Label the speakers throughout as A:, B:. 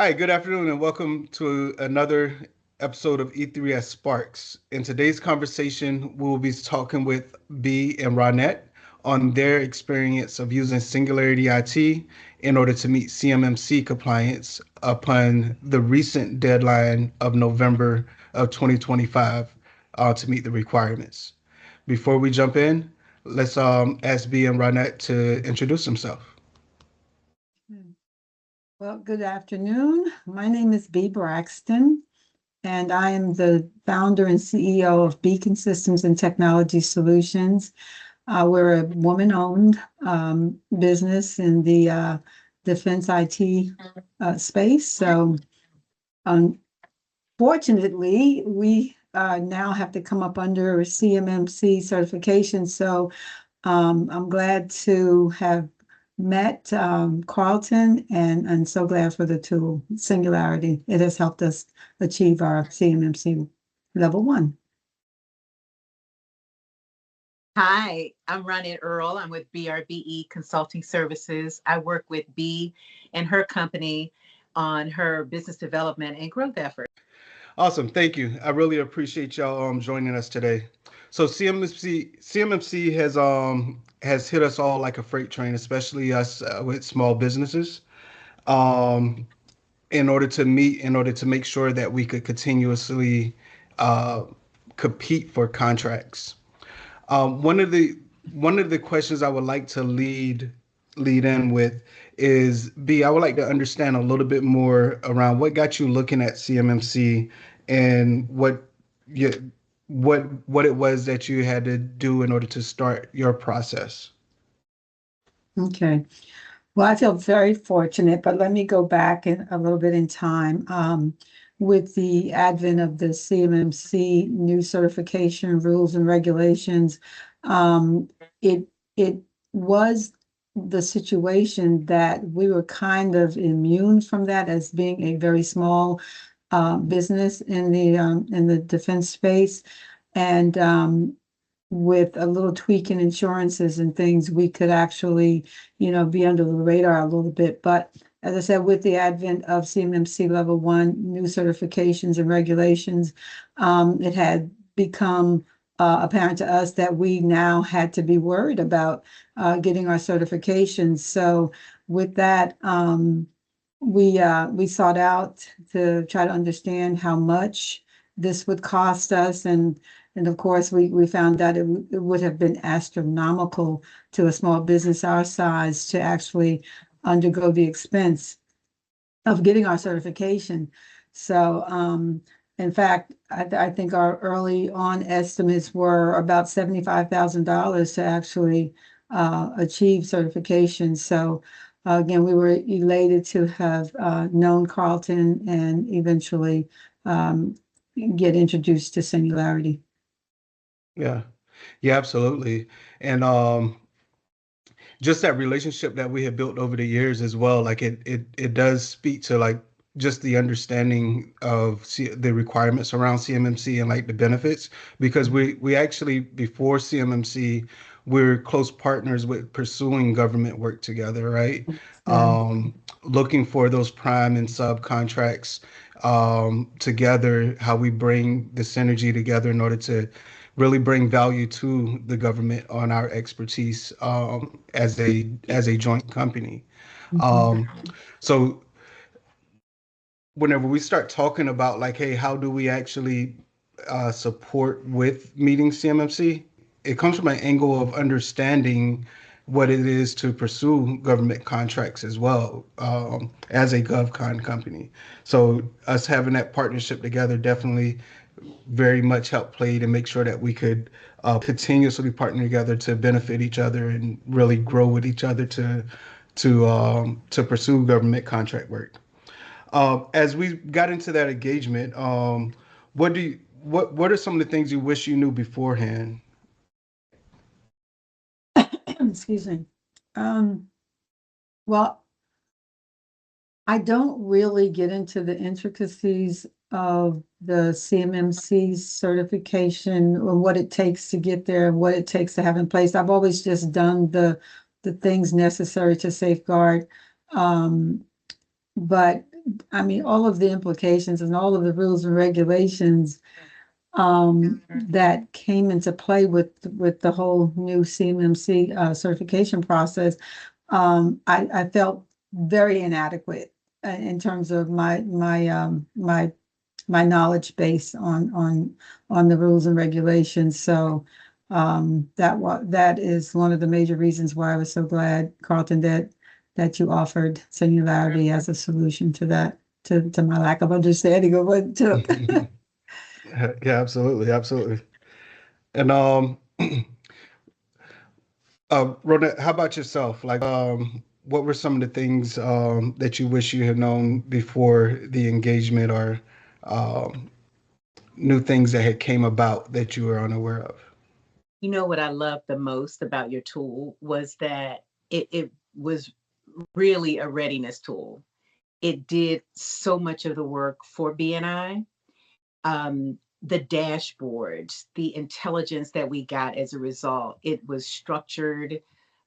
A: Hi, good afternoon, and welcome to another episode of E3S Sparks. In today's conversation, we will be talking with Beatrice and Ronnette on their experience of using Singularity IT in order to meet CMMC compliance upon the recent deadline of November of 2025 to meet the requirements. Before we jump in, let's ask Beatrice and Ronnette to introduce themselves.
B: Well, good afternoon. My name is Bea Braxton, and I am the founder and CEO of Beaken Systems and Technology Solutions. We're a woman-owned business in the defense IT space. So, unfortunately, we now have to come up under a CMMC certification. So, I'm glad to have met Carlton, and I'm so glad for the tool Singularity. It has helped us achieve our CMMC Level 1.
C: Hi, I'm Ronnette Earl. I'm with BRBE Consulting Services. I work with Bea and her company on her business development and growth efforts.
A: Awesome, thank you. I really appreciate y'all joining us today. So CMMC has hit us all like a freight train, especially us with small businesses. Um, in order to make sure that we could continuously compete for contracts. One of the questions I would like to lead in with is I would like to understand a little bit more around what got you looking at CMMC and what it was that you had to do in order to start your process.
B: Okay. Well, I feel very fortunate, but let me go back a little bit in time. With the advent of the CMMC new certification rules and regulations, it was the situation that we were kind of immune from that as being a very small business in the defense space, and with a little tweak in insurances and things, we could actually, be under the radar a little bit. But as I said, with the advent of CMMC Level 1, new certifications and regulations, it had become apparent to us that we now had to be worried about getting our certifications. So with that, we sought out to try to understand how much this would cost us, and of course we found that it would have been astronomical to a small business our size to actually undergo the expense of getting our certification. So in fact, I think our early on estimates were about $75,000 to actually achieve certification. So again, we were elated to have known Carlton and eventually get introduced to Singularity.
A: Yeah, absolutely. And just that relationship that we have built over the years as well, like it does speak to like just the understanding of the requirements around CMMC and like the benefits, because we actually, before CMMC, we're close partners with pursuing government work together, right? Looking for those prime and subcontracts together, how we bring the synergy together in order to really bring value to the government on our expertise as a joint company. So whenever we start talking about like, hey, how do we actually support with meeting CMMC, it comes from an angle of understanding what it is to pursue government contracts as well, as a GovCon company. So us having that partnership together definitely very much helped play to make sure that we could continuously partner together to benefit each other and really grow with each other to pursue government contract work. As we got into that engagement, what are some of the things you wish you knew beforehand?
B: Excuse me. Well, I don't really get into the intricacies of the CMMC certification or what it takes to get there and what it takes to have in place. I've always just done the things necessary to safeguard. But I mean, all of the implications and all of the rules and regulations that came into play with the whole new CMMC certification process, I felt very inadequate in terms of my knowledge base on the rules and regulations. So that is one of the major reasons why I was so glad, Carlton, that you offered Singularity as a solution to that, to my lack of understanding of what it took.
A: Yeah, absolutely, absolutely. And Ronnette, how about yourself? Like, what were some of the things that you wish you had known before the engagement, or um, new things that had came about that you were unaware of?
C: You know what I loved the most about your tool was that it was really a readiness tool. It did so much of the work for BNI. The dashboards, the intelligence that we got as a result, it was structured.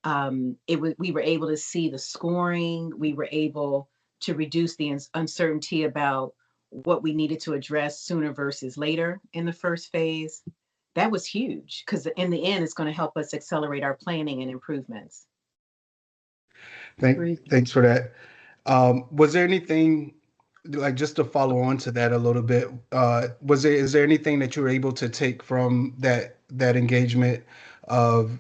C: We were able to see the scoring. We were able to reduce the uncertainty about what we needed to address sooner versus later in the first phase. That was huge because in the end, it's going to help us accelerate our planning and improvements.
B: Great.
A: Thanks for that. Was there anything, like, just to follow on to that a little bit? Is there anything that you were able to take from that engagement of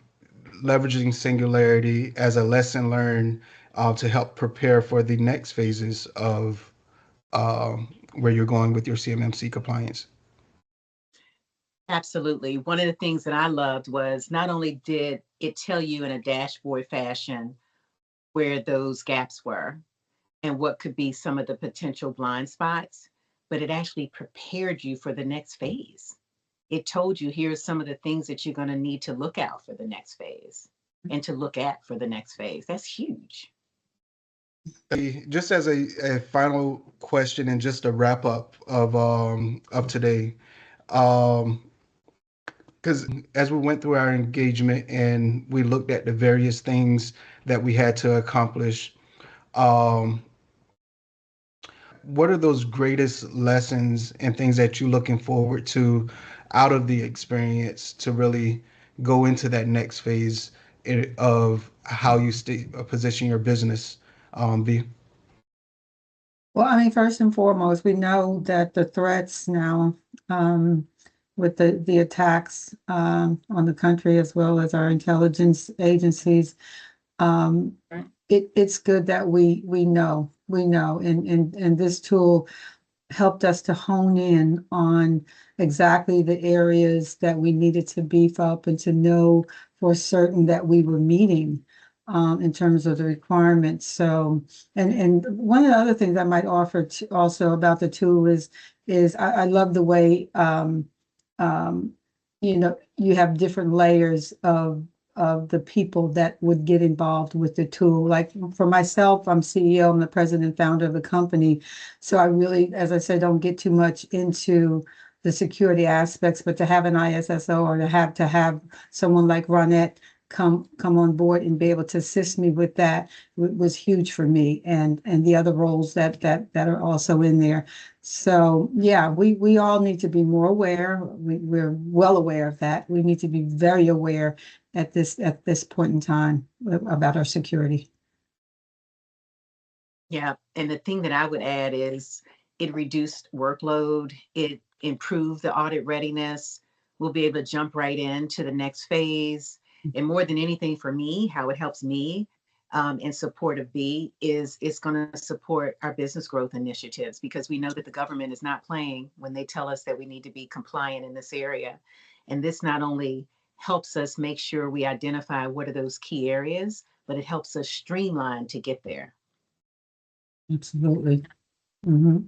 A: leveraging Singularity as a lesson learned to help prepare for the next phases of where you're going with your CMMC compliance?
C: Absolutely. One of the things that I loved was not only did it tell you in a dashboard fashion where those gaps were and what could be some of the potential blind spots, but it actually prepared you for the next phase. It told you here's some of the things that you're going to need to look out for the next phase and to look at for the next phase. That's huge.
A: Just as a final question and just a wrap up of today, um, because as we went through our engagement and we looked at the various things that we had to accomplish, um, what are those greatest lessons and things that you're looking forward to out of the experience to really go into that next phase of how you position your business? B.
B: Well, I mean, first and foremost, we know that the threats now, with the attacks on the country as well as our intelligence agencies, um, it's good that we know, and this tool helped us to hone in on exactly the areas that we needed to beef up and to know for certain that we were meeting in terms of the requirements. So, and one of the other things I might offer to also about the tool is I love the way um, you have different layers of the people that would get involved with the tool. Like for myself, I'm CEO, I'm the president and founder of the company. So I really, as I said, don't get too much into the security aspects, but to have an ISSO or to have someone like Ronnette come on board and be able to assist me with that was huge for me, and the other roles that are also in there. So yeah, we all need to be more aware. We're well aware of that. We need to be very aware at this point in time about our security.
C: Yeah. And the thing that I would add is it reduced workload, it improved the audit readiness. We'll be able to jump right into the next phase. And more than anything for me, how it helps me in support of B is it's going to support our business growth initiatives because we know that the government is not playing when they tell us that we need to be compliant in this area. And this not only helps us make sure we identify what are those key areas, but it helps us streamline to get there.
B: Absolutely. Hmm.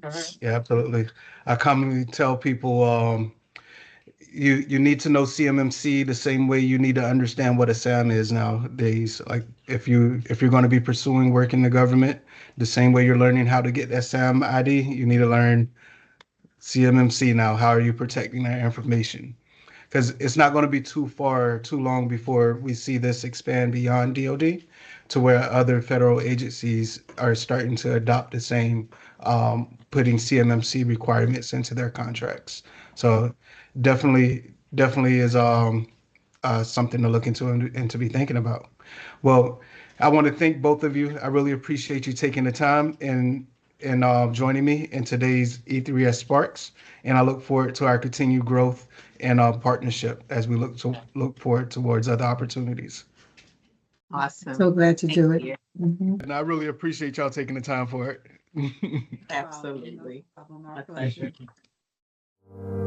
A: Yeah, absolutely. I commonly tell people you need to know CMMC the same way you need to understand what a SAM is nowadays. Like if you're going to be pursuing work in the government, the same way you're learning how to get that SAM ID, you need to learn CMMC now. How are you protecting that information? Because it's not going to be too long before we see this expand beyond DoD. to where other federal agencies are starting to adopt the same, putting CMMC requirements into their contracts. So definitely is something to look into and to be thinking about. Well, I want to thank both of you. I really appreciate you taking the time and joining me in today's E3S Sparks. And I look forward to our continued growth and partnership as we look forward towards other opportunities.
C: Awesome.
B: So glad to do
C: Thank
B: it.
C: you.
B: Mhm.
A: And I really appreciate y'all taking the time for it.
C: Absolutely.
B: No problem,
C: My
B: our
C: pleasure.
B: pleasure.